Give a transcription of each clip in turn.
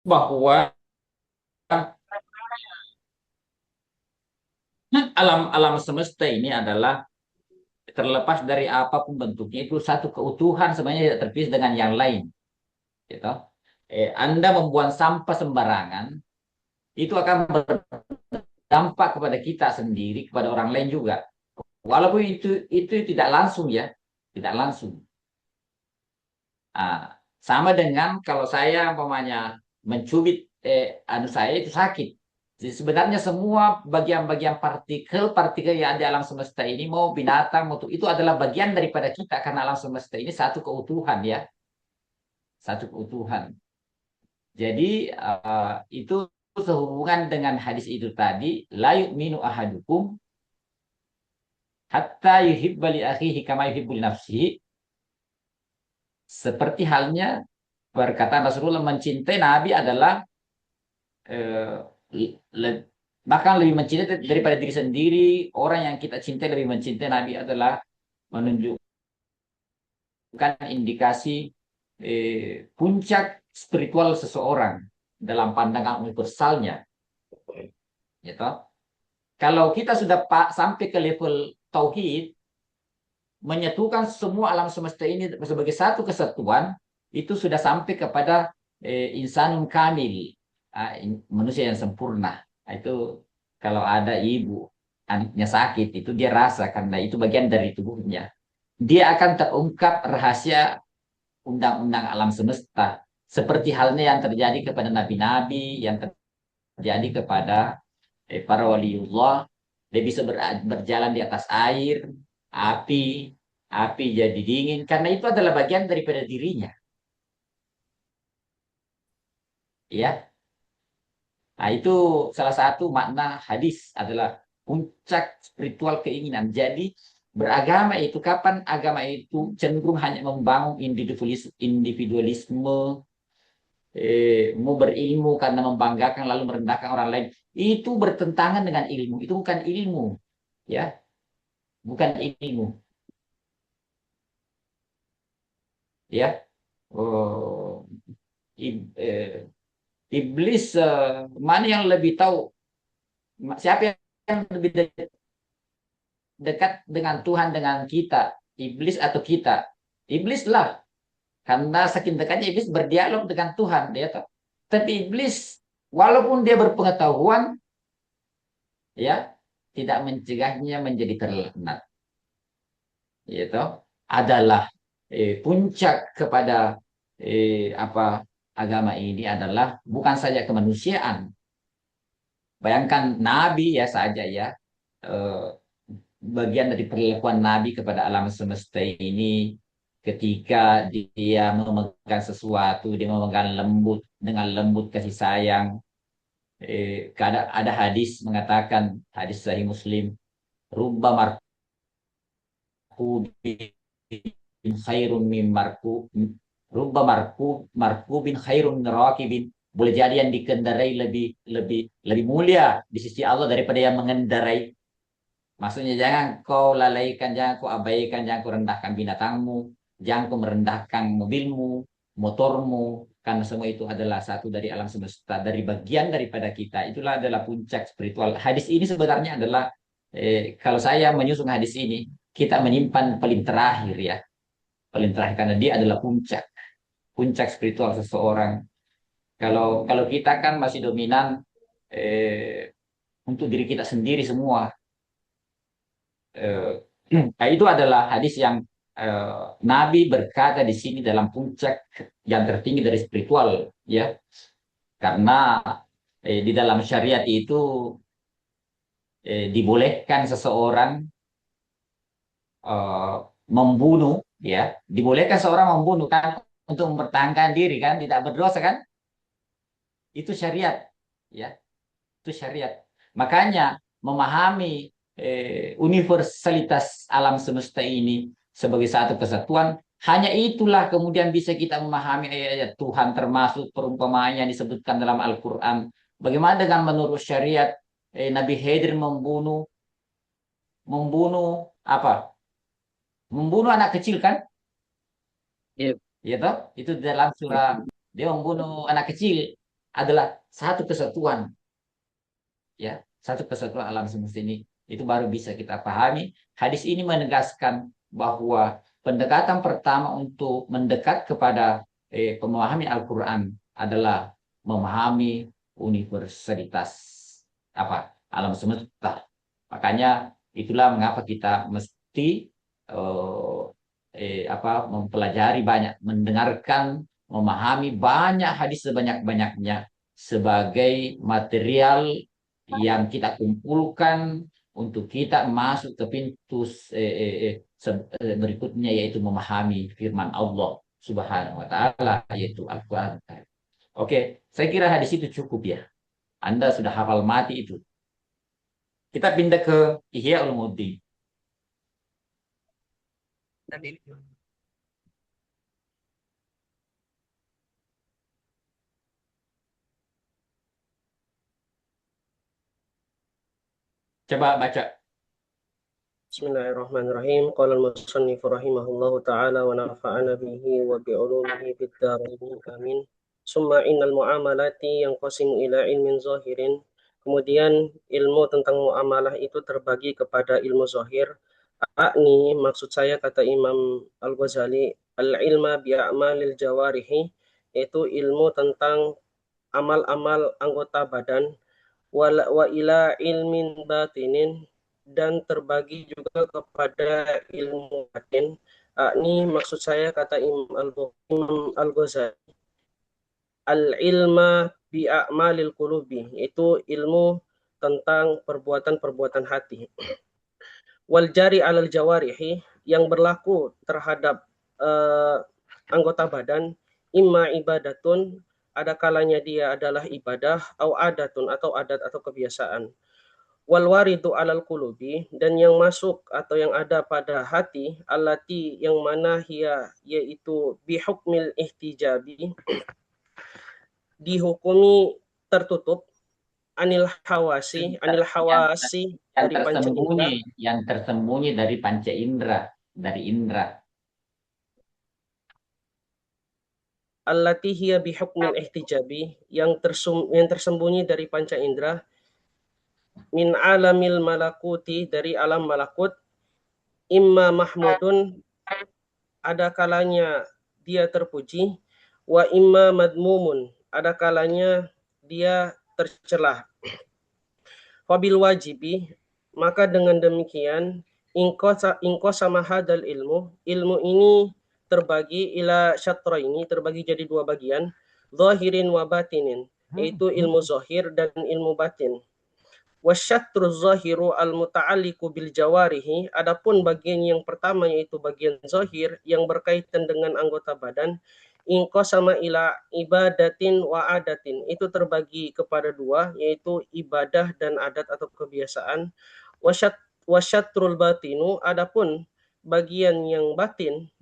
bahwa alam alam semesta ini adalah terlepas dari apapun bentuknya itu satu keutuhan sebenarnya tidak terpisah dengan yang lain, gitu. Anda membuang sampah sembarangan itu akan berdampak kepada kita sendiri, kepada orang lain juga. Walaupun itu tidak langsung ya, tidak langsung. Ah, sama dengan kalau saya umpamanya mencubit anu saya itu sakit. Jadi sebenarnya semua bagian-bagian partikel-partikel yang ada di alam semesta ini mau binatang mau itu adalah bagian daripada kita karena alam semesta ini satu keutuhan ya, satu keutuhan. Jadi itu sehubungan dengan hadis itu tadi, la yu'minu ahadukum hatta yuhibba li akhihi kama yuhibbu li nafsihi. Seperti halnya perkataan Rasulullah mencintai Nabi adalah bahkan lebih mencintai daripada diri sendiri. Orang yang kita cintai lebih mencintai Nabi adalah menunjukkan indikasi puncak spiritual seseorang dalam pandangan universalnya, gitu. Kalau kita sudah sampai ke level tauhid, menyatukan semua alam semesta ini sebagai satu kesatuan, itu sudah sampai kepada insanun kamil, manusia yang sempurna. Itu kalau ada ibu anaknya sakit, itu dia rasa karena itu bagian dari tubuhnya. Dia akan terungkap rahasia undang-undang alam semesta. Seperti halnya yang terjadi kepada nabi-nabi, yang terjadi kepada para waliullah. Dia bisa berjalan di atas air, api, api jadi dingin, karena itu adalah bagian daripada dirinya. Ya, nah itu salah satu makna hadis adalah puncak spiritual keinginan. Jadi beragama itu kapan agama itu cenderung hanya membangun individualisme, mau berilmu karena membanggakan lalu merendahkan orang lain, itu bertentangan dengan ilmu. Itu bukan ilmu, ya, bukan ilmu, ya. Oh, iblis mana yang lebih tahu siapa yang lebih dekat dengan Tuhan dengan kita, iblis atau kita? Iblis lah, karena saking dekatnya iblis berdialog dengan Tuhan, dia tahu. Tapi iblis walaupun dia berpengetahuan, ya, tidak mencegahnya menjadi terlaknat, gitu. Adalah puncak kepada apa agama ini adalah bukan saja kemanusiaan. Bayangkan Nabi ya saja ya, eh, bagian dari perlakuan Nabi kepada alam semesta ini ketika dia memegang sesuatu, dia memegang lembut dengan lembut kasih sayang. Ada hadis mengatakan, hadis Sahih Muslim, rubba markubin khairun min rubba markubin khairun min rakibin. Boleh jadi yang dikendarai lebih lebih lebih mulia di sisi Allah daripada yang mengendarai. Maksudnya jangan kau lalaikan, jangan kau abaikan, jangan kau rendahkan binatangmu, jangan kau merendahkan mobilmu, motormu, karena semua itu adalah satu dari alam semesta, dari bagian daripada kita. Itulah adalah puncak spiritual. Hadis ini sebenarnya adalah, kalau saya menyusun hadis ini, kita menyimpan paling terakhir ya, paling terakhir karena dia adalah puncak, puncak spiritual seseorang. Kalau kalau kita kan masih dominan untuk diri kita sendiri semua. Eh, nah, itu adalah hadis yang Nabi berkata di sini dalam puncak yang tertinggi dari spiritual, ya, karena di dalam syariat itu dibolehkan seseorang eh, membunuh, ya, dibolehkan seorang membunuh kan untuk mempertahankan diri kan, tidak berdosa kan, itu syariat, ya, itu syariat. Makanya memahami universalitas alam semesta ini sebagai satu kesatuan, hanya itulah kemudian bisa kita memahami ayat-ayat Tuhan termasuk perumpamaan yang disebutkan dalam Al-Quran. Bagaimana dengan menurut syariat Nabi Khidir membunuh membunuh apa? Membunuh anak kecil kan? Iya. Ya toh? Itu dalam surah dia membunuh anak kecil. adalah satu kesatuan, ya, satu kesatuan alam semesta ini. Itu baru bisa kita pahami. Hadis ini menegaskan bahwa pendekatan pertama untuk mendekat kepada pemahami Al-Quran adalah memahami universalitas apa alam semesta. Makanya itulah mengapa kita mesti mempelajari banyak, mendengarkan, memahami banyak hadis sebanyak-banyaknya sebagai material yang kita kumpulkan untuk kita masuk ke pintu berikutnya, yaitu memahami firman Allah Subhanahu wa taala, yaitu Al-Qur'an. Oke, saya kira hadis itu cukup ya. Anda sudah hafal mati itu. Kita pindah ke Ihya Ulumuddin. Coba baca. Bismillahirrahmanirrahim. Qala al-musannif rahimahullahu ta'ala wa nafa'ana bihi wa bi'ulumihi fid dharain. Amin. Summa innal muamalati yanqasimu ila ilmin zahirin. Kemudian ilmu tentang muamalah itu terbagi kepada ilmu zahir. Akni, maksud saya kata Imam Al-Ghazali, al-ilma bi'a'malil jawarihi, yaitu ilmu tentang amal-amal anggota badan, wa ila ilmin batinin, dan terbagi juga kepada ilmu batin. Ini maksud saya kata Imam Al-Ghazali, al-ilma bi'a'malil qulubi, itu ilmu tentang perbuatan-perbuatan hati. Wal jari alal jawarihi, yang berlaku terhadap anggota badan, imma ibadatun, ada kalanya dia adalah ibadah, au adatun, atau adat atau kebiasaan. Wal waridu alal qulubi, dan yang masuk atau yang ada pada hati, allati, yang mana hiya, yaitu bihukmil ihtijabi, dihukumi tertutup, anil hawasi dari panca indera, yang tersembunyi dari panca indera, dari indera. allati hiya bihukmil ihtijabi, yang tersembunyi dari panca indera, min alamil malakuti, dari alam malakut, imma mahmudun, ada kalanya dia terpuji, wa imma madmumun, ada kalanya dia tercelah. Wabil wajibi, maka dengan demikian ingko sama hadal ilmu ini terbagi ila syatra, ini terbagi jadi dua bagian, zahirin wa batinin, yaitu ilmu zahir dan ilmu batin. Wasyatru zahiru al-muta'alliqu bil jawarihi, adapun bagian yang pertama yaitu bagian zahir yang berkaitan dengan anggota badan, ingko sama ila ibadatin wa adatin, itu terbagi kepada dua, yaitu ibadah dan adat atau kebiasaan. Wasyatrul batinu, adapun bagian yang batin,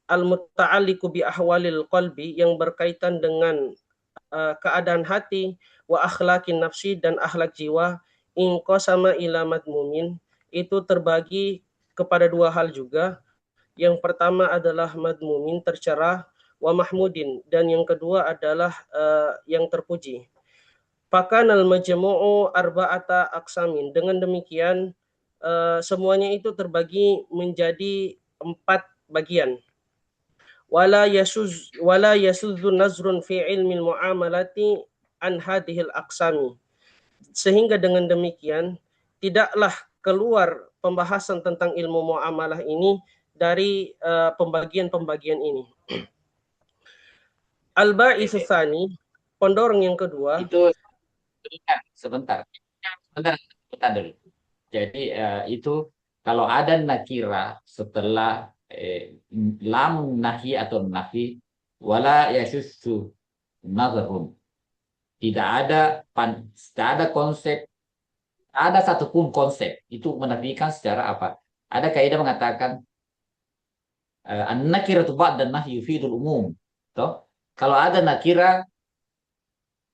al-muta'alliqu bi ahwalil qalbi, yang berkaitan dengan keadaan hati, wa akhlaqin nafsi, dan akhlak jiwa, ingko sama ila madmumin, itu terbagi kepada dua hal juga. Yang pertama adalah madmumin, tercerah, wa mahmudin, dan yang kedua adalah yang terpuji. Fakanal majmu'u arba'ata aksamin, dengan demikian semuanya itu terbagi menjadi 4 bagian. Wala yasudzu nazrun fi ilmil muamalati an hadhil aqsami, sehingga dengan demikian tidaklah keluar pembahasan tentang ilmu muamalah ini dari pembagian-pembagian ini. Al-ba'itsu tsani, pendorong yang kedua. Itu sebentar dulu. Jadi itu kalau ada nakira setelah lam nahi atau nafi, wala yasyussu nazarun, tidak ada konsep, ada satupun konsep itu menafikan secara apa. Ada kaidah mengatakan an-nakiratu ba'da nahyi yufidul umum. Toh, kalau ada nakira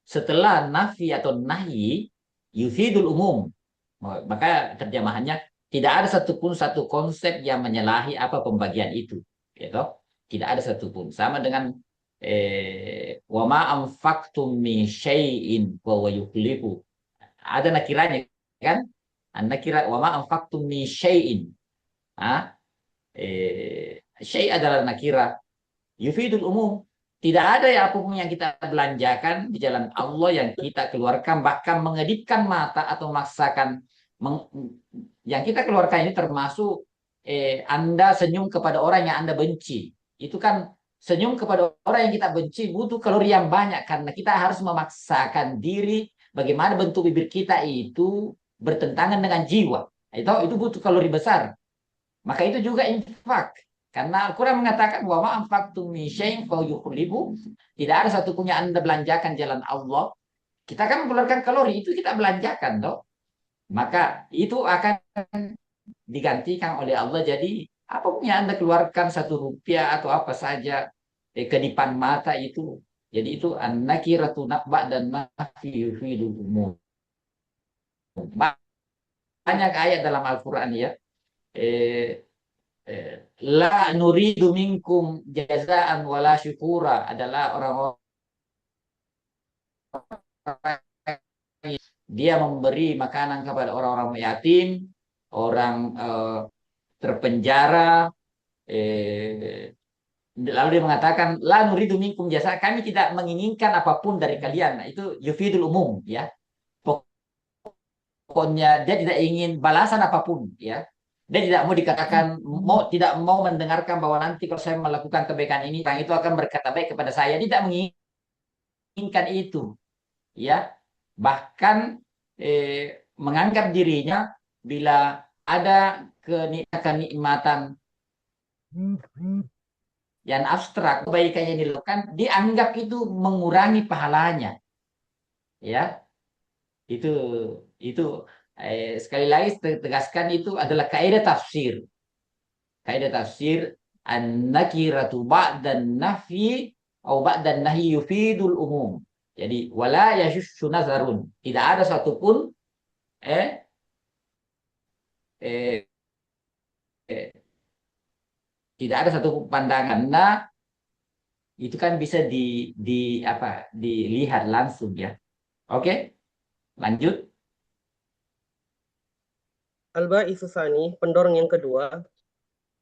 setelah nafi atau nahi yufidul umum, maka terjemahannya tidak ada satupun satu konsep yang menyalahi apa pembagian itu, gitu. Tidak ada satupun. Sama dengan wa ma anfaqtum min syai'in fa huwa yukhlifu. Ada nakiranya kan? An-nakira wa ma anfaqtum min syai'in. Ah, syai' adalah nakira yufidul umum. Tidak ada ya apapun yang kita belanjakan di jalan Allah yang kita keluarkan, bahkan mengedipkan mata atau memaksakan meng- yang kita keluarkan ini termasuk Anda senyum kepada orang yang Anda benci. Itu kan senyum kepada orang yang kita benci butuh kalori yang banyak karena kita harus memaksakan diri bagaimana bentuk bibir kita itu bertentangan dengan jiwa. Itu butuh kalori besar. Maka itu juga infak. Karena Al-Quran mengatakan bahwa anfaqtum min syai'in fa yukhlifu. Tidak ada satupun yang Anda belanjakan jalan Allah. Kita kan mengeluarkan kalori itu kita belanjakan, toh. Maka itu akan digantikan oleh Allah. Jadi apapun yang Anda keluarkan 1 rupiah atau apa saja kedipan mata itu. Jadi itu an-nakiratu naqba dan nafi yufidul umum. Banyak ayat dalam Al-Quran ya. Eh, La nuridu minkum jazaan wala syukura adalah orang-orang dia memberi makanan kepada orang-orang yatim, orang terpenjara, lalu dia mengatakan la nuridu minkum jasa, kami tidak menginginkan apapun dari kalian. Nah, itu yufidul umum ya. Pokoknya dia tidak ingin balasan apapun ya. Dia tidak mau dikatakan tidak mau mendengarkan bahwa nanti kalau saya melakukan kebaikan ini, orang itu akan berkata baik kepada saya. Dia tidak menginginkan itu, ya. Bahkan menganggap dirinya bila ada kenikmatan yang abstrak, kebaikan yang dilakukan, dianggap itu mengurangi pahalanya, ya. Itu itu sekali lagi tegaskan itu adalah kaidah tafsir. Kaidah tafsir an-nakiratu ba'dan nafyi atau ba'dan nahyi yufidul umum. Jadi wala yashushu nazarun. Tidak ada satupun eh, eh, eh, tidak ada satu pandangan. Nah, itu kan bisa di apa dilihat langsung ya. Oke, lanjut. Al-ba'itsu tsani, pendorong yang kedua,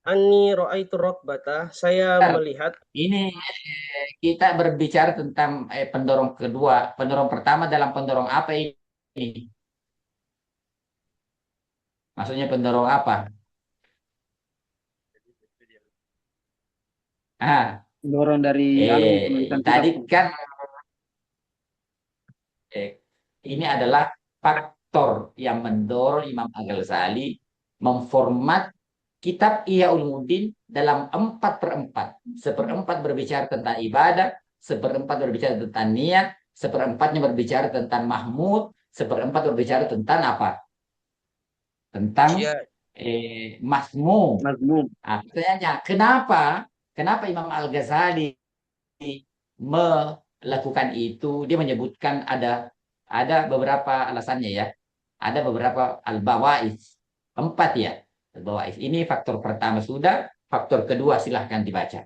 anni ra'aitu rokbata, saya melihat. Ini kita berbicara tentang pendorong kedua. Pendorong pertama dalam pendorong apa ini? Maksudnya pendorong apa? Ah, Dorong dari penulisan kitab. tadi kan ini adalah faktor yang mendorong Imam Al-Ghazali memformat kitab Ihya Ulumuddin dalam 4/4. 1/4 berbicara tentang ibadah, 1/4 berbicara tentang niat, 1/4-nya berbicara tentang Mahmud, 1/4 berbicara tentang apa? Tentang Mazmum. Nah, pertanyaannya, kenapa Imam Al-Ghazali melakukan itu? Dia menyebutkan ada beberapa alasannya ya. Ada beberapa al-bawais. 4 ya. Al-bawais. Ini faktor pertama sudah. Faktor kedua silahkan dibaca.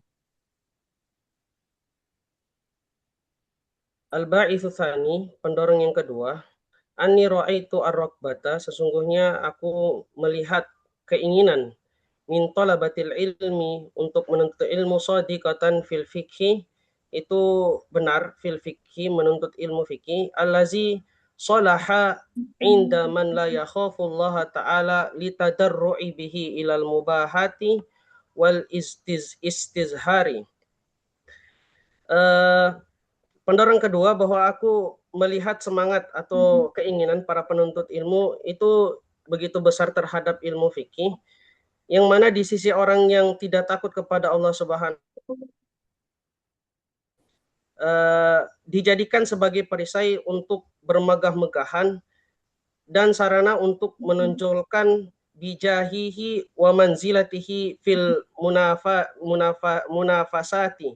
Al-ba'itsu tsani, pendorong yang kedua, anni ra'aitu ar-rokbata, sesungguhnya aku melihat keinginan min talabatil ilmi, untuk menuntut ilmu, shadiqatan fil fikhi, itu benar, fil fikhi, menuntut ilmu fikih, allazi salaha inda man la yakhafu Allah ta'ala litadarru'i bihi ilal mubahati wal istizhari. Pendorong kedua, bahwa aku melihat semangat atau keinginan para penuntut ilmu itu begitu besar terhadap ilmu fikih, yang mana di sisi orang yang tidak takut kepada Allah Subhanahu dijadikan sebagai perisai untuk bermegah-megahan dan sarana untuk menonjolkan bijahihi wa manzilatihi fil munafasati,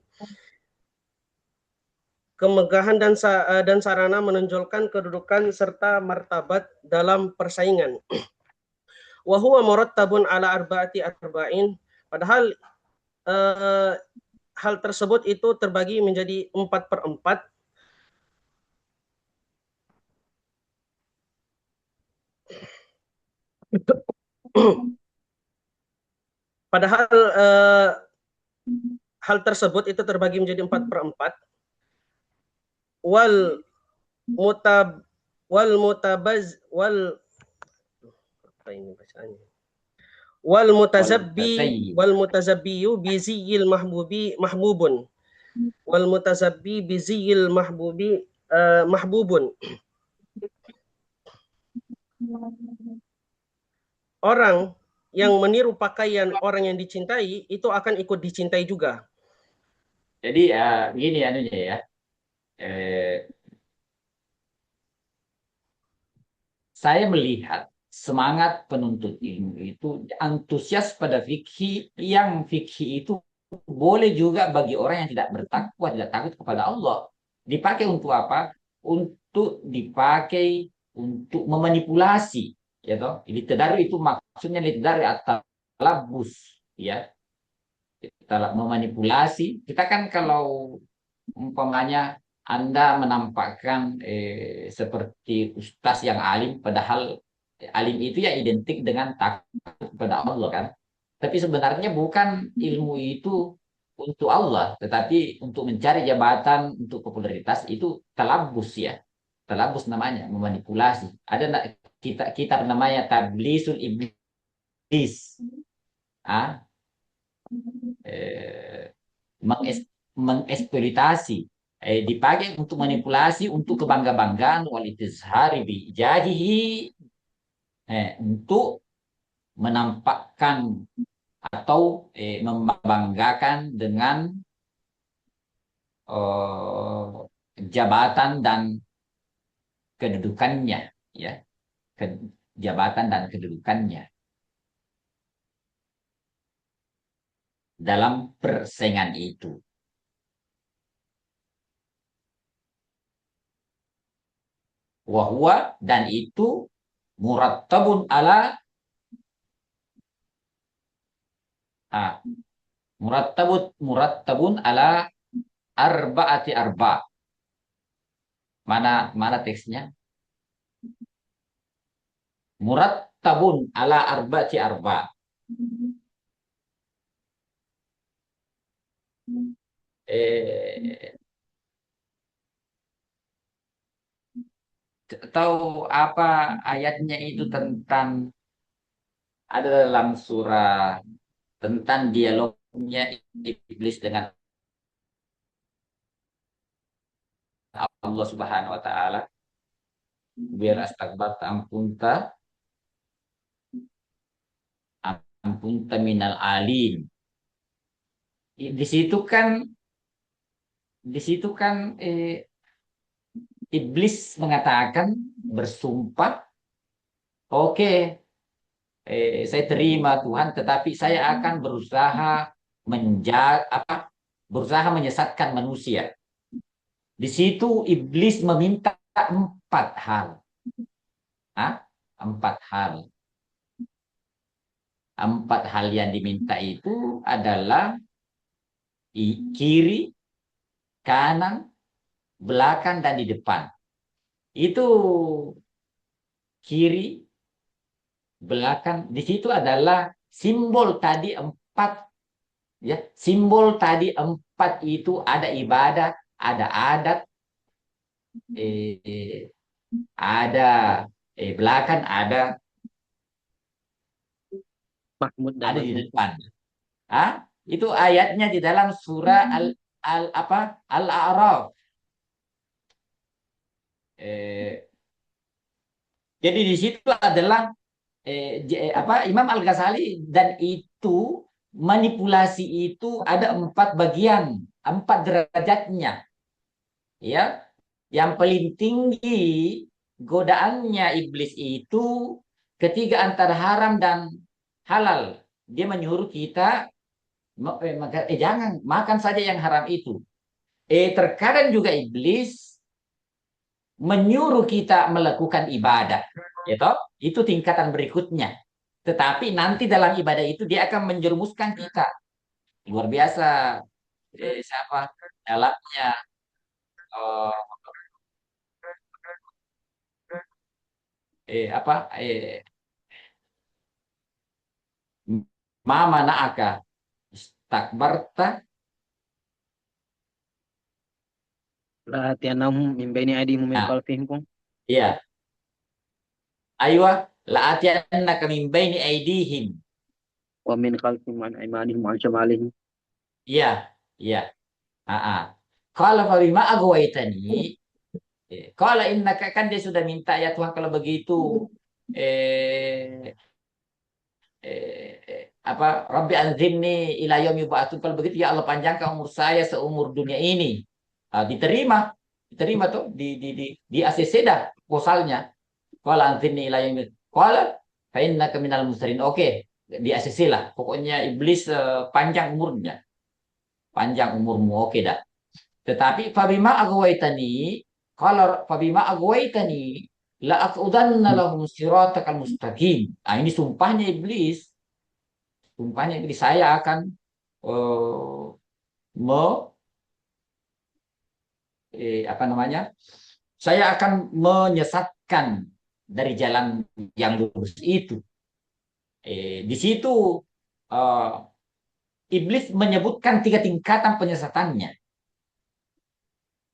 kemegahan dan sarana menonjolkan kedudukan serta martabat dalam persaingan. Wa huwa murattabun ala arba'ati arba'in, padahal hal tersebut itu terbagi menjadi 4/4. Padahal hal tersebut itu terbagi menjadi 4/4. Wal mutab wal mutabaz wal apa ini bacaannya? Wal mutazabbiyu bi ziyil mahbubun. Wal mutazabbi bi ziyil mahbubun. Orang yang meniru pakaian orang yang dicintai itu akan ikut dicintai juga. Jadi begini anunya ya. Saya melihat semangat penuntut ilmu itu antusias pada fikih, yang fikih itu boleh juga bagi orang yang tidak bertakwa, tidak takut kepada Allah. Dipakai untuk apa? Untuk dipakai untuk memanipulasi, ya toh. Tadarus itu maksudnya tadarus atau labus, ya. Kita memanipulasi. Kita kan kalau umpamanya Anda menampakkan seperti ustaz yang alim, padahal alim itu ya identik dengan takut kepada Allah kan. Tapi sebenarnya bukan ilmu itu untuk Allah, tetapi untuk mencari jabatan, untuk popularitas, itu talabus ya. Talabus namanya, memanipulasi. Kita namanya tablisul iblis. Ah, mengeksploitasi, dipakai untuk manipulasi, untuk kebangga-banggaan, walitizhari bijadihi, untuk menampakkan atau membanggakan dengan jabatan dan kedudukannya, ya, jabatan dan kedudukannya dalam persaingan itu. Wahwa, dan itu murattabun ala murattabun ala arba'ati arba. Mana teksnya? Murattabun ala arba'ati arba. Tahu apa ayatnya itu tentang, ada dalam surah tentang dialognya iblis dengan Allah Subhanahu wa taala. Biar astakbarta ampunta minal alim. Di situ kan iblis mengatakan, bersumpah, oke, saya terima Tuhan, tetapi saya akan berusaha menyesatkan manusia. Di situ iblis meminta 4 hal. 4 hal. 4 hal yang diminta itu adalah kiri, kanan, belakang, dan di depan. Itu kiri, belakang. Di situ adalah simbol tadi 4, ya. Simbol tadi 4 itu ada ibadah, ada adat, ada belakang, ada Mahmud dan ada di Mahmud. depan. Itu ayatnya di dalam surah Al-A'raf. Jadi di situ adalah Imam Al-Ghazali, dan itu manipulasi itu ada 4 bagian, 4 derajatnya, ya. Yang paling tinggi godaannya iblis itu ketika antara haram dan halal. Dia menyuruh kita jangan makan saja yang haram itu. Terkadang juga iblis menyuruh kita melakukan ibadah, ya toh? Itu tingkatan berikutnya. Tetapi nanti dalam ibadah itu dia akan menjerumuskan kita. Luar biasa. siapa dalamnya eh, apa ma mana'aka istakbarta. La'atiyannahum min baini aydihim wa min Nah, khalfihim kum. iya, aywa la'atiyannaka min baini aidihim. Wa min khalfihim an aymanihim wa an syamalihim. Iya, iya. Kalau fabima agwaitani, kalau innaka kan dia sudah minta ya Tuhan kalau begitu eh, apa Rabbi anzirni ila yaumi yub'atsun, kalau begitu ya Allah panjangkan umur saya seumur dunia ini. Diterima, diterima tuh di ACC dah posalnya. Qala anzirni ila yaumi qala fa innaka minal musrin. Oke, di ACC lah. Pokoknya iblis panjang umurnya, panjang umurmu. Oke dah. Tetapi fabima aghwaytani, kalau fabima aghwaytani la aqudanna lahum siratakal mustaqim. Ini sumpahnya iblis. Sumpahnya iblis, saya akan eh, me apa namanya? Saya akan menyesatkan dari jalan yang lurus itu. Di situ eh, iblis menyebutkan 3 tingkatan penyesatannya.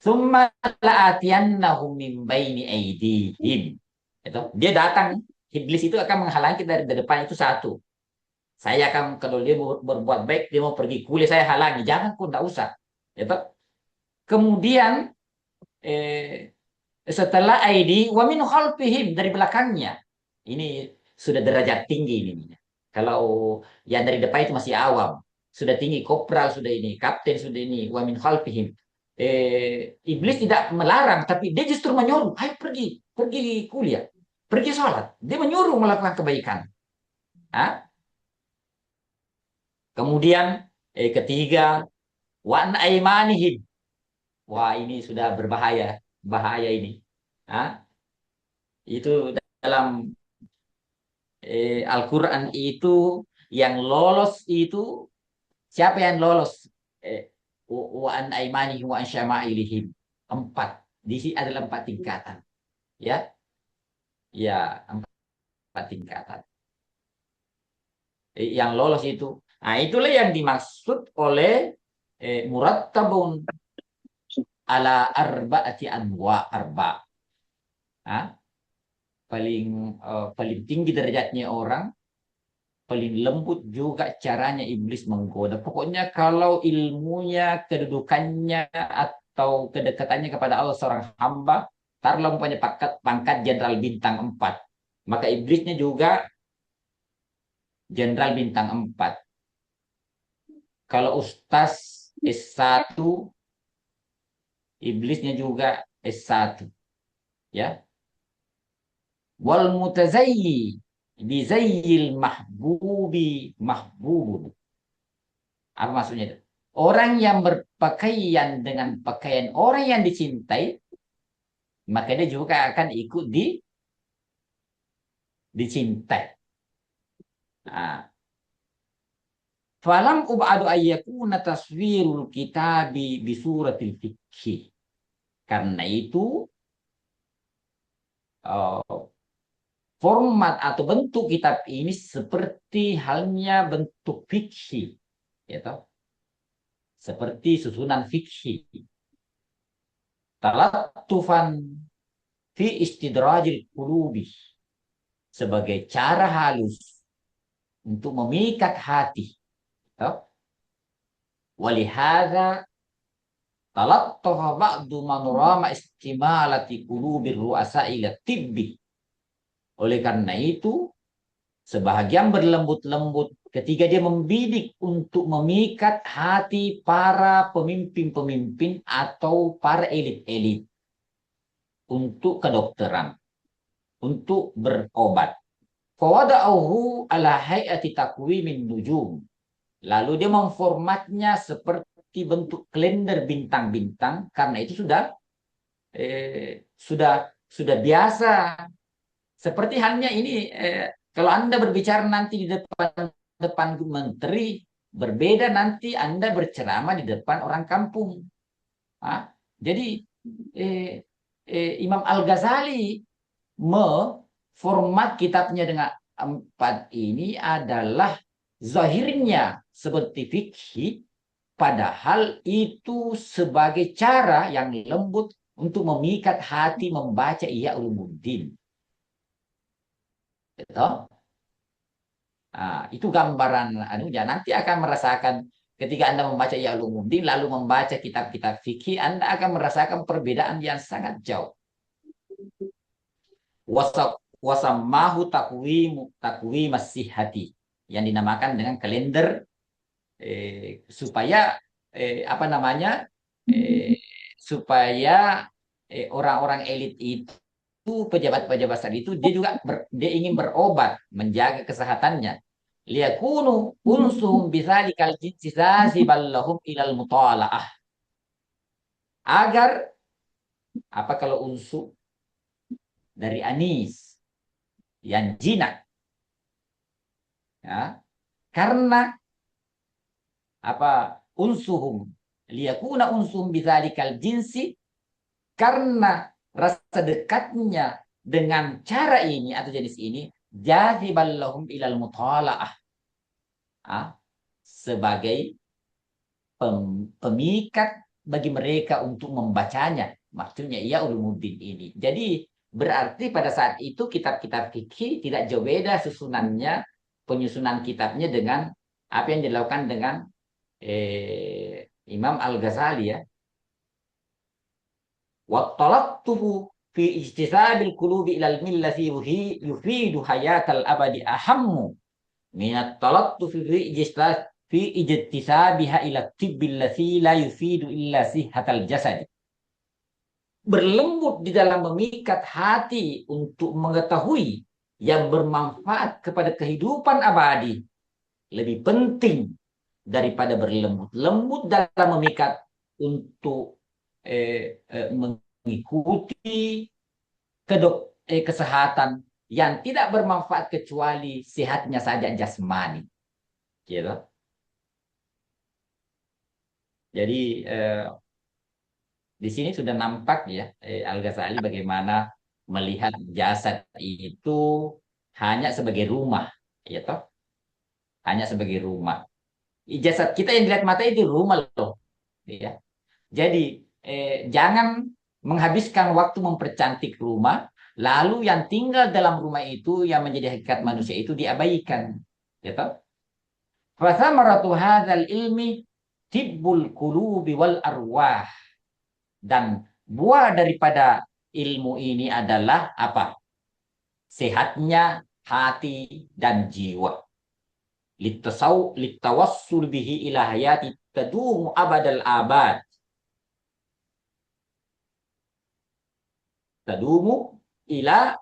Summa la'atiyannahum min baini aidihim. Itu. Dia datang, iblis itu akan menghalangi dari depan itu satu. Saya akan, kalau dia mau berbuat baik, dia mau pergi kuliah, saya halangi. Jangan pun, tidak usah. Itu. Kemudian eh, setelah ID, wa min khalfihim, dari belakangnya. Ini sudah derajat tinggi ini. Kalau yang dari depan itu masih awam. Sudah tinggi, kopral sudah ini, kapten sudah ini, wa min khalfihim. Iblis tidak melarang, tapi dia justru menyuruh, ayo pergi, pergi kuliah, pergi sholat. Dia menyuruh melakukan kebaikan. Hah? Kemudian ketiga, wa an aimanihim. Wah, ini sudah berbahaya, bahaya ini. Hah? Itu dalam Al-Quran itu yang lolos itu siapa yang lolos? Eh, wa an aimanihim wa an syama'ilihim. 4. Di sini adalah 4 tingkatan. Ya, ya, 4 tingkatan. Yang lolos itu. Nah, itulah yang dimaksud oleh murattabun ala arba'ati anwa arba. Nah, paling tinggi derajatnya orang, paling lembut juga caranya iblis menggoda. Pokoknya kalau ilmunya, kedudukannya atau kedekatannya kepada Allah seorang hamba, taruhlah punya pangkat jenderal bintang 4. Maka iblisnya juga jenderal bintang 4. Kalau ustaz S1, iblisnya juga S1. Ya. Wal mutazayyi bizayyil mahbubi mahbubun. Apa maksudnya itu? Orang yang berpakaian dengan pakaian orang yang dicintai, maka dia juga akan ikut dicintai. Nah, falam ubadu ayyakuna taswirul kitabi bisuratil fikhi. Karena itu format atau bentuk kitab ini seperti halnya bentuk fikih, ya toh? Seperti susunan fikih. Talattufan fi istidrajil qulubi, sebagai cara halus untuk memikat hati. Toh? Walihada talattafa ba'du man rama istimalati qulubir ru'asa ila tibbi. Oleh karena itu, sebahagian berlembut-lembut ketika dia membidik untuk memikat hati para pemimpin-pemimpin atau para elit-elit untuk kedokteran, untuk berobat. Fawada'uhu ala hayati takwimin nujum. Lalu dia memformatnya seperti bentuk kalender bintang-bintang, karena itu sudah biasa. Seperti halnya ini kalau Anda berbicara nanti di depan menteri, Berbeda nanti Anda berceramah di depan orang kampung. Jadi Imam Al-Ghazali format kitabnya dengan 4 ini adalah zahirnya seperti fikih, padahal itu sebagai cara yang lembut untuk memikat hati membaca Ihya Ulumuddin. Betul? Itu gambaran anunya. Nanti akan merasakan ketika Anda membaca Ihya Ulumuddin lalu membaca kitab-kitab fikih, Anda akan merasakan perbedaan yang sangat jauh. Wasamahu takwi masihati, yang dinamakan dengan kalender supaya supaya orang-orang elit itu, pejabat-pejabat saat itu, dia ingin berobat, menjaga kesehatannya. Liyakunu unsuhum bisalikal jinsi ballahum ilal mutala'ah. Agar kalau unsu dari anis yang jinak, ya, karena unsuhum liyakuna unsuhum bisalikal jinsi, karena rasa dekatnya dengan cara ini atau jenis ini, jaziballahum ilal mutala'ah, sebagai pemikat bagi mereka untuk membacanya. Maksudnya Ihya Ulumuddin ini. Jadi berarti pada saat itu kitab-kitab fikih tidak jauh beda susunannya, penyusunan kitabnya dengan apa yang dilakukan dengan Imam Al-Ghazali, ya. Wattalaqtuhu fi ijtisabil qulubi ilal millati yufidu hayatal abadi ahammu minat talattufi fi ijtisabiha ila tibbil ladzi la yufidu illa sihhatal jasad. Berlembut di dalam memikat hati untuk mengetahui yang bermanfaat kepada kehidupan abadi lebih penting daripada berlembut-lembut dalam memikat untuk mengikuti kesehatan yang tidak bermanfaat kecuali sehatnya saja jasmani, gitu. Jadi di sini sudah nampak, ya, Al-Ghazali bagaimana melihat jasad itu hanya sebagai rumah, ya toh, hanya sebagai rumah. Jasad kita yang dilihat mata itu rumah loh, ya. Jadi jangan menghabiskan waktu mempercantik rumah, lalu yang tinggal dalam rumah itu yang menjadi hakikat manusia itu diabaikan, ya toh. Fasamaratu hadzal ilmi tibbul qulubi wal arwah. Dan buah daripada ilmu ini adalah apa? Sehatnya hati dan jiwa. Litawassul bihi ila hayati tadumu abadal abad. Tadumu ila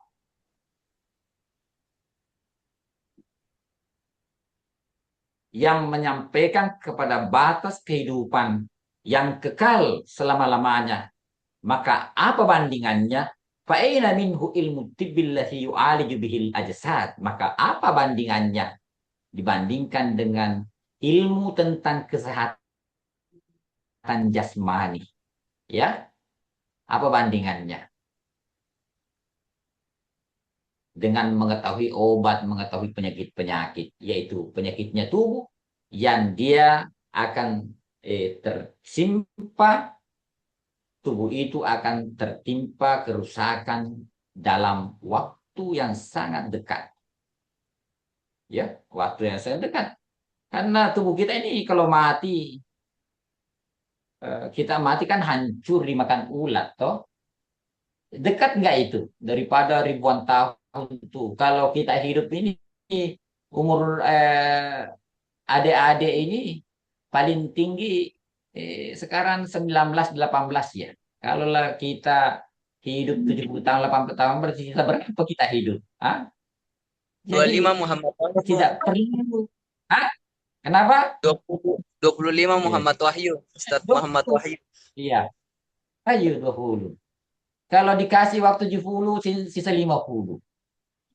yang menyampaikan kepada batas kehidupan yang kekal selama-lamanya. Maka apa bandingannya? Fa'ina minhu ilmu tibbil ladzi yu'aliju bihil ajsad. Maka apa bandingannya dibandingkan dengan ilmu tentang kesehatan jasmani? Ya, apa bandingannya? Dengan mengetahui obat, mengetahui penyakit-penyakit, yaitu penyakitnya tubuh yang dia akan tubuh itu akan tertimpa kerusakan dalam waktu yang sangat dekat. Ya, waktu yang sangat dekat. Karena tubuh kita ini kalau mati, kita mati kan hancur dimakan ulat, toh. Dekat nggak itu? Daripada ribuan tahun itu. Kalau kita hidup ini, umur adik-adik ini paling tinggi sekarang 19-18, ya. Kalau kita hidup 70 tahun, 80 tahun, berarti kita berapa kita hidup? Jadi 25 Muhammad Wahyu. tidak perlu. Kenapa? 25 Muhammad Wahyu. Ustaz Muhammad Wahyu. Iya. Ayo 20. Kalau dikasih waktu 70, sisa 50.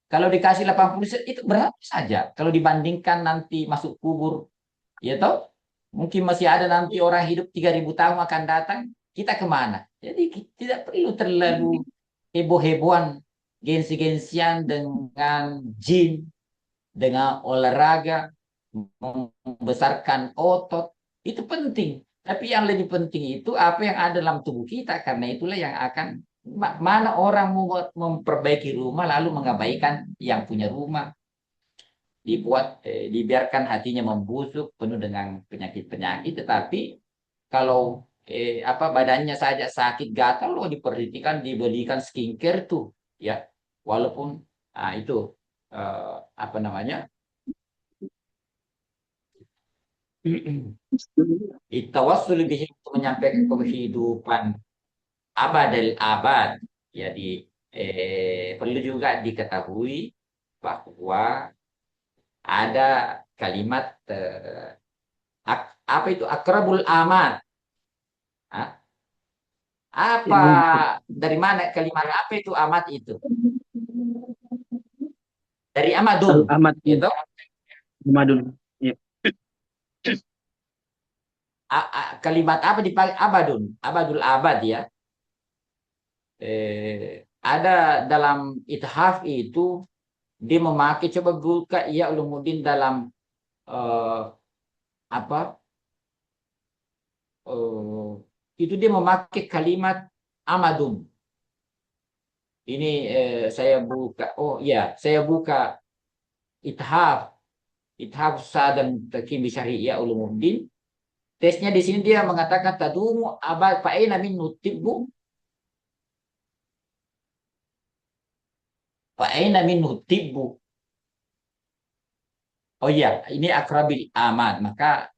Kalau dikasih 80, itu berapa saja. Kalau dibandingkan nanti masuk kubur, Ya toh? Mungkin masih ada nanti orang hidup 3.000 tahun akan datang. Kita kemana? Jadi tidak perlu terlalu heboh-hebohan, gengsi-gengsian dengan jin, dengan olahraga, membesarkan otot. Itu penting. Tapi yang lebih penting itu apa yang ada dalam tubuh kita. Karena itulah yang akan, mana orang memperbaiki rumah lalu mengabaikan yang punya rumah. Dibiarkan hatinya membusuk penuh dengan penyakit-penyakit, tetapi kalau badannya saja sakit gatal loh diperhatikan, diberikan skincare tuh ya, walaupun itu eh, apa namanya, tawassul bihi untuk menyampaikan kehidupan abadal abad. Jadi perlu juga diketahui bahwa ada kalimat apa itu akrabul amat. Hah? Apa, dari mana kalimat apa itu amat itu? Dari amadun, Al-Ahmad gitu. Muhammadun. Ya. Kalimat apa dipakai? Abadun, abadul abad ya. Ada dalam ithaf itu dia memakai, coba buka ya ulumuddin dalam eh, apa eh, itu dia memakai kalimat amadun. Ini saya buka, oh ya, saya buka ithaf, ithaf sadan takim syariah ulumuddin. Tesnya di sini dia mengatakan tadumu abad fa'ina min nutibbu, fa'ina min nutibbu. Oh iya, ini akrabil aman. Maka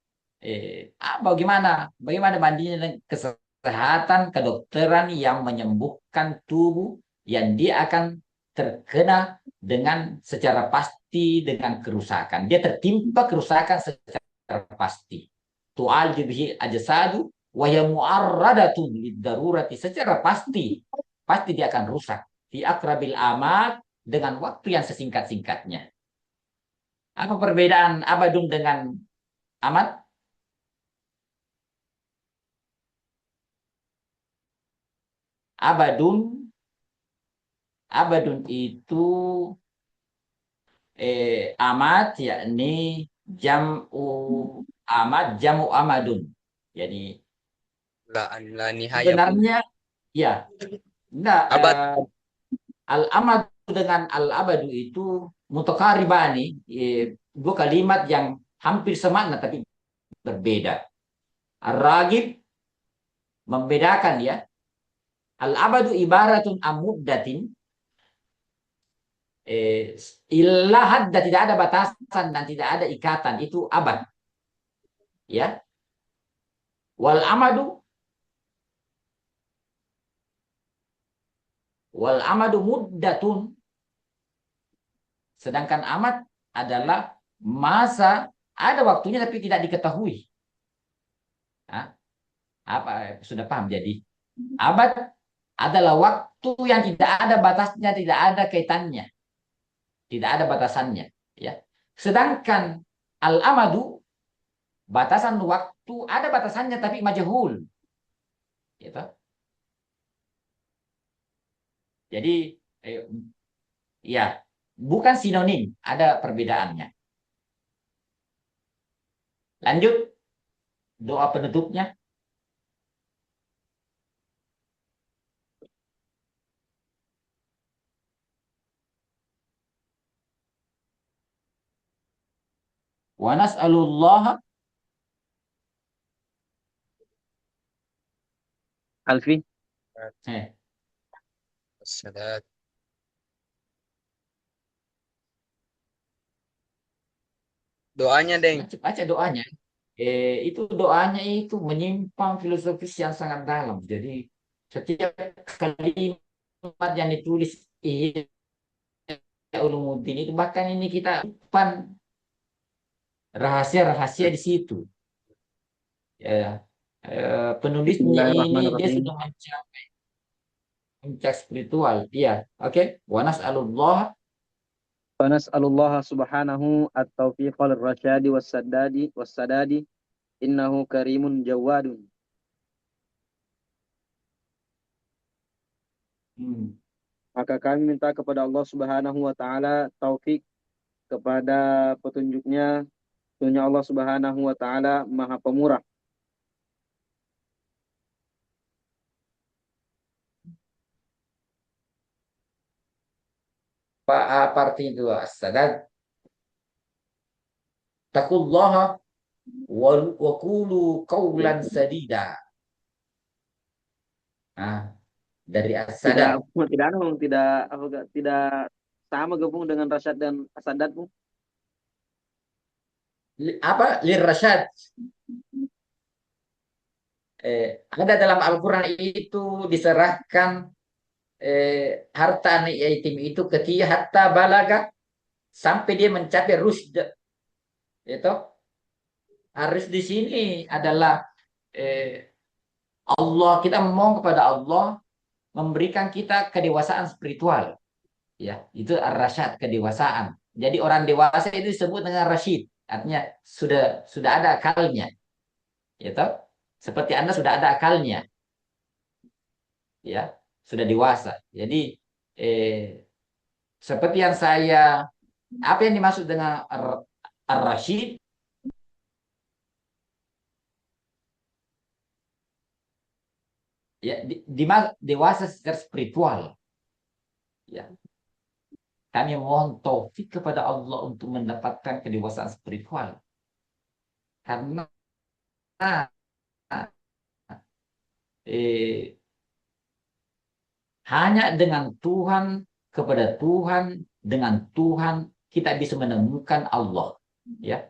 bagaimana bandingnya dengan kesehatan kedokteran yang menyembuhkan tubuh yang dia akan terkena dengan secara pasti dengan kerusakan. Dia tertimpa kerusakan secara pasti. Tu'al bihi ajsadu wa hiya mu'arradatun lidarurati, secara pasti dia akan rusak. Fi akrabil amat, dengan waktu yang sesingkat-singkatnya. Apa perbedaan abadun dengan amat? Abadun, abadun itu amat, yakni jam'u amat, jamu amadun. Jadi La nihaya pun. sebenarnya ya enggak, Abad. al amad dengan al abadu itu mutakaribani, dua kalimat yang hampir semakna tapi berbeda. Ar-Ragib membedakan ya. Al abadu ibaratun amuddatin, ilah hadda, tidak ada batasan dan tidak ada ikatan, itu abad ya. Wal amadu, wal amadu muddatun, sedangkan amat adalah masa, ada waktunya tapi tidak diketahui. Hah? Apa sudah paham? Jadi abad adalah waktu yang tidak ada batasnya, tidak ada kaitannya, tidak ada batasannya ya. Sedangkan al amadu, batasan waktu ada batasannya tapi majhul gitu. Jadi ya bukan sinonim, ada perbedaannya. Lanjut doa penutupnya. Wa nas'alullah. Alfi. Salat. Doanya, Deng. Baca doanya. Itu doanya itu menyimpang filosofis yang sangat dalam. Jadi setiap kalimat yang ditulis Ihya Ulumuddin itu, bahkan ini kita pan rahasia-rahasia di situ. Ya, penulisnya ini dia Bismillahirrahmanirrahim. sudah mencapai puncak spiritual. Iya, oke. Wa nas'alullah Fanas'alullah subhanahu at-taufiq lirasyadi was-sadadi innahu karimun jawadun. Maka kami minta kepada Allah Subhanahu wa taala taufik kepada petunjuknya. Sesungguhnya Allah Subhanahu wa taala Maha Pemurah. Parte itu as-sadad. Taqullaha wa qulu qawlan sadida. Nah, dari as-sadad. Tidak sama gabung dengan rasyad dan sadat, Bung. Apa? Lirasyad. Ada dalam Al-Quran itu diserahkan harta anak yatim itu ketika hatta balaga sampai dia mencapai rusd. Itu harus di sini adalah Allah, kita memohon kepada Allah memberikan kita kedewasaan spiritual. Ya, itu ar-rasyad, kedewasaan. Jadi orang dewasa itu disebut dengan rasyid, artinya sudah ada akalnya. Gitu. Seperti Anda sudah ada akalnya. Ya, sudah dewasa. Jadi seperti yang apa yang dimaksud dengan ar-rasyid? Ya, dewasa secara spiritual. Ya. Kami mohon taufik kepada Allah untuk mendapatkan kedewasaan spiritual. Karena hanya dengan Tuhan, kepada Tuhan, dengan Tuhan kita bisa menemukan Allah. Ya.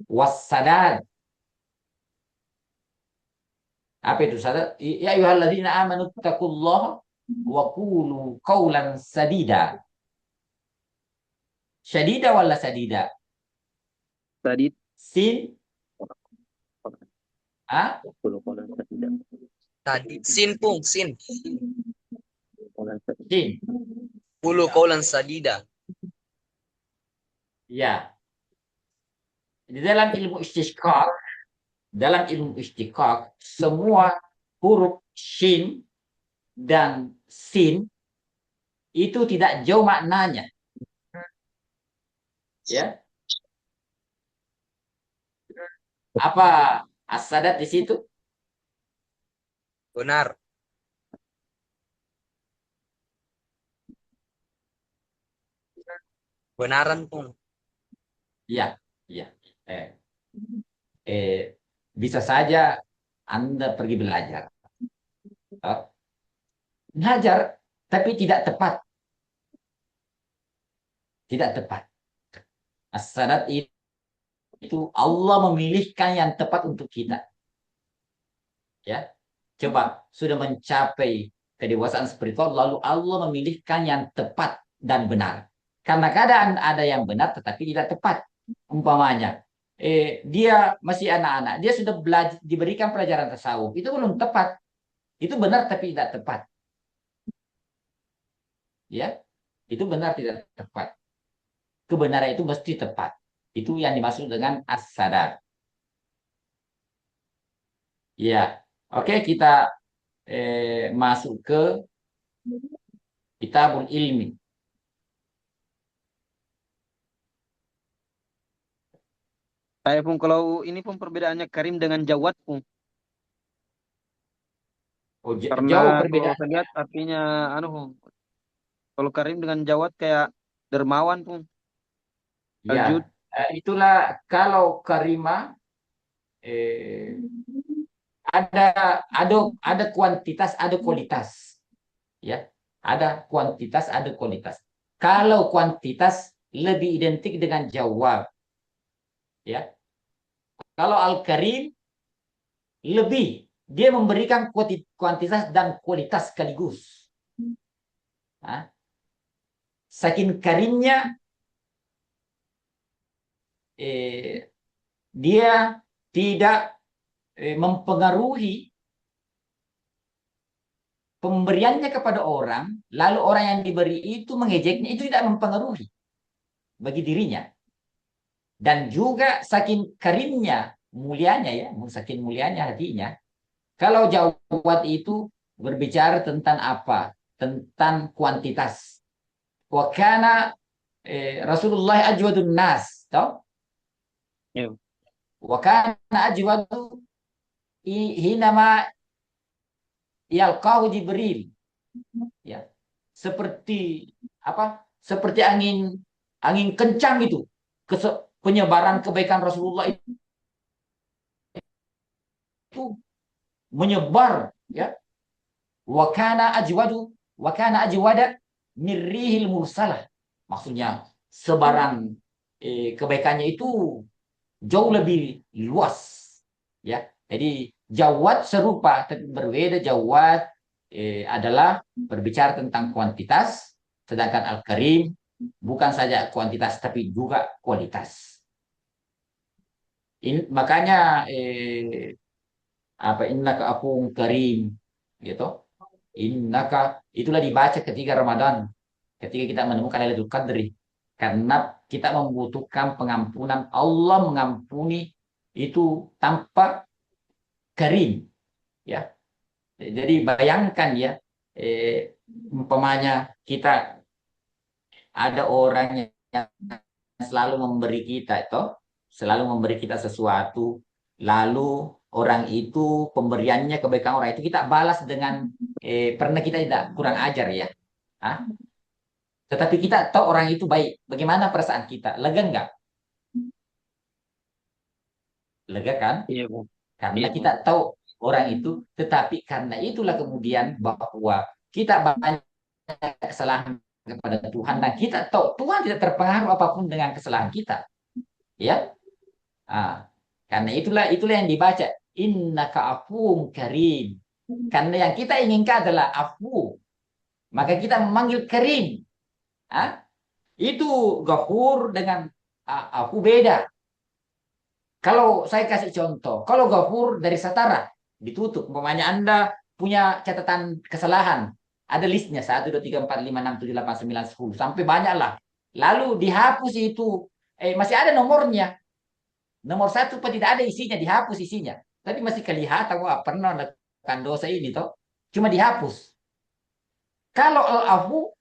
Wassadad. Apa itu sadad? Ya ayyuhalladzina amanu taqullaha wa qulu qawlan sadida. Syadida wala sadida? Sadid. Sin. Tadi sin pung sin. Sin. Qulu qawlan sadida. Ya. Di dalam ilmu istiqaq, semua huruf shin dan sin itu tidak jauh maknanya. Ya. Apa as-sadat di situ? Benar. Benaran pung. Ya, ya. Bisa saja Anda pergi belajar. Belajar, tapi tidak tepat. Tidak tepat. As-sadat itu Allah memilihkan yang tepat untuk kita. Ya, coba sudah mencapai kedewasaan spiritual, lalu Allah memilihkan yang tepat dan benar. Karena kadang ada yang benar tetapi tidak tepat. Umpamanya, dia masih anak-anak, dia sudah belajar, diberikan pelajaran tasawuf, itu belum tepat. Itu benar tapi tidak tepat. Ya, itu benar tidak tepat. Kebenaran itu mesti tepat. Itu yang dimaksud dengan as-sadar. Ya, oke, kita masuk ke Kitabul Ilmi. Saya pun kalau ini pun perbedaannya Karim dengan Jawad pun. Oh, jauh Karena kalau perbedaan. saya lihat artinya kalau Karim dengan Jawad kayak dermawan pun. Ya, itulah kalau Karima ada kuantitas, ada kualitas. Ya, ada kuantitas, ada kualitas. Kalau kuantitas lebih identik dengan jawab. Ya. Kalau Al-Karim lebih, dia memberikan kuantitas dan kualitas sekaligus. Nah, saking karimnya dia tidak mempengaruhi pemberiannya kepada orang, lalu orang yang diberi itu mengejeknya, itu tidak mempengaruhi bagi dirinya. Dan juga saking karimnya, mulianya ya, saking mulianya hatinya. Kalau jawad itu berbicara tentang apa? Tentang kuantitas. Wa kana Rasulullah ajwadun nas, tahu? Ya. Wa kana ajwadu hinama yalqahu Jibril. Ya. Seperti apa? Seperti angin kencang itu. Penyebaran kebaikan Rasulullah itu menyebar, ya. Wa kana ajwada mirrihil mursalah. Maksudnya sebaran kebaikannya itu jauh lebih luas, ya. Jadi jawad serupa tapi berbeda. Jawad adalah berbicara tentang kuantitas, sedangkan al-karim bukan saja kuantitas tapi juga kualitas. Makanya innaka afuwun karim, gitu. Innaka itulah dibaca ketika Ramadan, ketika kita menemukan Lailatul Qadri, karena kita membutuhkan pengampunan. Allah mengampuni itu tanpa karim, ya. Jadi bayangkan ya, umpamanya kita ada orang yang selalu memberi kita itu, selalu memberi kita sesuatu, lalu orang itu pemberiannya kebaikan orang itu kita balas dengan pernah kita tidak kurang ajar ya. Hah? Tetapi kita tahu orang itu baik. Bagaimana perasaan kita? Lega enggak? Lega kan? Iya, Bu. Karena Iya, Bu. kita tahu orang itu, tetapi karena itulah kemudian bahwa kita banyak kesalahan kepada Tuhan dan kita tahu Tuhan tidak terpengaruh apapun dengan kesalahan kita. Ya. Karena itulah yang dibaca innaka afuwun karim. Karena yang kita inginkan adalah afu, maka kita memanggil karim. Itu Ghafur dengan afu beda. Kalau saya kasih contoh, kalau Ghafur dari Satara ditutup, umpamanya Anda punya catatan kesalahan, ada listnya 1, 2, 3, 4, 5, 6, 7, 8, 9, 10 sampai banyak lah. Lalu dihapus itu, masih ada nomornya. Nomor 1 tidak ada isinya, dihapus isinya. Tapi masih kelihatan, wah pernah melakukan dosa ini toh. Cuma dihapus. Kalau al-afu,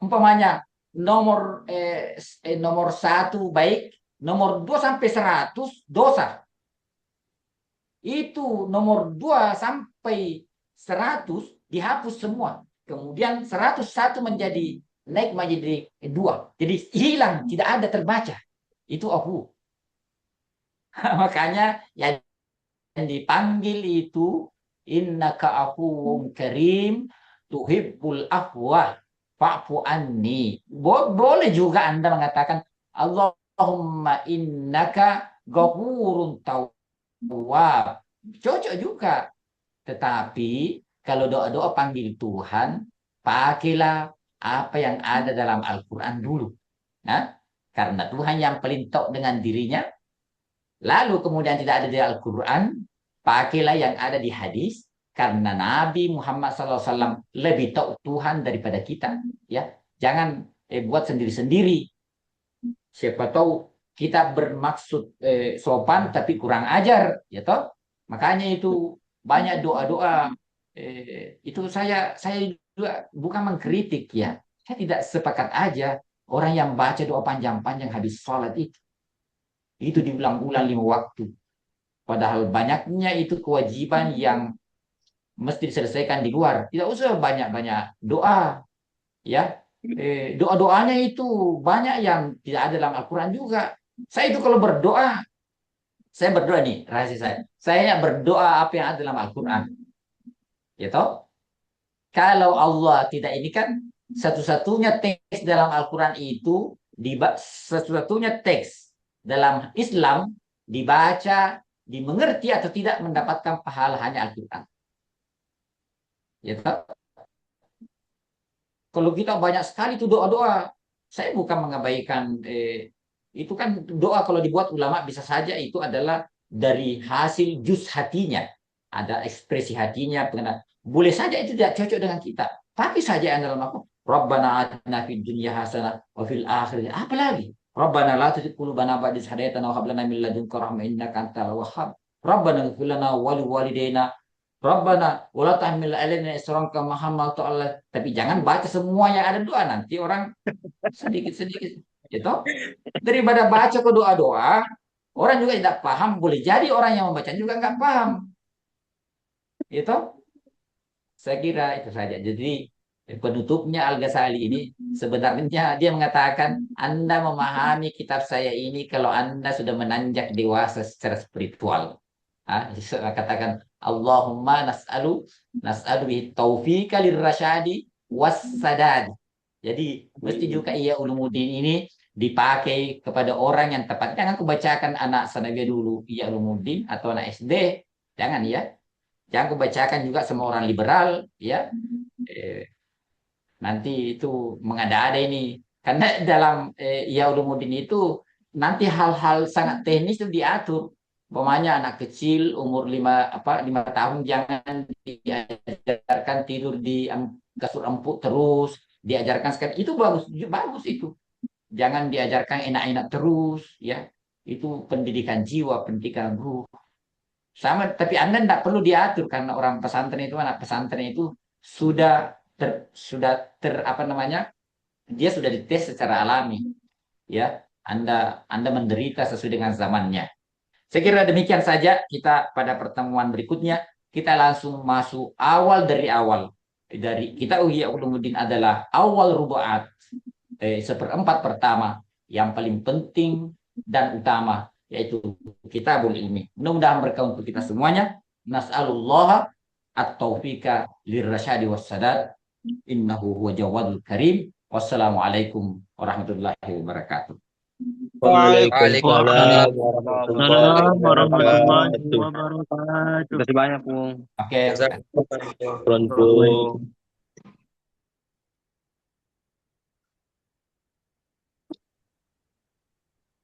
umpamanya nomor 1 baik, nomor 2 sampai 100 dosa. Itu nomor 2 sampai 100 dihapus semua. Kemudian 101 naik menjadi 2. Jadi hilang, tidak ada terbaca. Itu afu. Makanya yang dipanggil itu innaka afuwun karim tuhibbul afwa fa'fu anni. Boleh juga Anda mengatakan Allahumma innaka ghafurun tawwab. Cocok juga. Tetapi kalau doa-doa panggil Tuhan, pakailah apa yang ada dalam Al-Quran dulu. Nah, karena Tuhan yang paling tahu dengan dirinya, lalu kemudian tidak ada di Al-Quran, pakailah yang ada di hadis, karena Nabi Muhammad SAW lebih tahu Tuhan daripada kita. Ya, jangan buat sendiri-sendiri. Siapa tahu kita bermaksud sopan tapi kurang ajar, ya toh. Makanya itu banyak doa-doa. Itu saya juga bukan mengkritik ya. Saya tidak sepakat aja orang yang baca doa panjang-panjang habis sholat itu. Itu diulang-ulang 5 waktu. Padahal banyaknya itu kewajiban yang mesti diselesaikan di luar. Tidak usah banyak-banyak doa. Ya, doa-doanya itu banyak yang tidak ada dalam Al-Quran juga. Saya itu kalau berdoa, saya berdoa nih, rahasia saya. Saya berdoa apa yang ada dalam Al-Quran. Ya toh? Kalau Allah tidak ini kan satu-satunya teks dalam Al-Quran itu satu-satunya teks dalam Islam dibaca, dimengerti atau tidak mendapatkan pahala hanya Al-Quran. Ya toh? Kalau kita banyak sekali itu doa-doa, saya bukan mengabaikan itu kan doa kalau dibuat ulama bisa saja itu adalah dari hasil juz hatinya. ada ekspresi hatinya, boleh saja itu tidak cocok dengan kita. Tapi saja yang dalam aku, Rabbana atina fid dunya hasanah wa fil akhirati. Apa lagi? Rabbana la tuzigh qulubana ba'da idh hadaytana wa hab lana min ladunka rahmah innaka antal wahhab. Rabbana ighfir lana wa liwalidayna. Rabbana wa la tahmil 'alaina isran kama hamaltu 'ala. Tapi jangan baca semua yang ada doa, nanti orang sedikit-sedikit. Gitu. Daripada baca ke doa-doa, orang juga tidak paham, boleh jadi orang yang membaca juga nggak paham. Itu saya kira itu saja. Jadi penutupnya Al-Ghazali ini sebenarnya dia mengatakan Anda memahami kitab saya ini kalau Anda sudah menanjak dewasa secara spiritual. Katakan Allahumma nas'alu bi taufiqa lirrasyadi wassadad. Jadi mesti juga iya ulumuddin ini dipakai kepada orang yang tepat. Jangan kubacakan anak sanawiyah dulu iya ulumuddin atau anak SD. Jangan ya. Jangan kubacakan juga sama orang liberal ya. Nanti itu mengada-ada ini. Karena dalam iya ulumuddin itu nanti hal-hal sangat teknis itu diatur. Umpamanya anak kecil umur 5 tahun jangan diajarkan tidur di kasur empuk terus, diajarkan sekali itu bagus itu. Jangan diajarkan enak-enak terus ya. Itu pendidikan jiwa, pendidikan ruh. Sama, tapi Anda tidak perlu diatur karena orang pesantren itu anak pesantren itu sudah apa namanya? Dia sudah dites secara alami. Ya, Anda menderita sesuai dengan zamannya. Saya kira demikian saja kita pada pertemuan berikutnya. Kita langsung masuk awal dari awal. Dari kita Ihya Ulumuddin adalah awal rubu'at. Seperempat pertama yang paling penting dan utama. Yaitu Kitabul Ilmi. Mudah-mudahan berkah untuk kita semuanya. Nas'alullah at-taufiqa lirrasyadi wassadad. Innahu huwa jawadul karim. Wassalamualaikum warahmatullahi wabarakatuh. Waalaikumsalam Waalaikumsalam warahmatullahi wabarakatuh. Terima kasih banyak, Pung. Oke. Jazakumullah. Waalaikumsalam.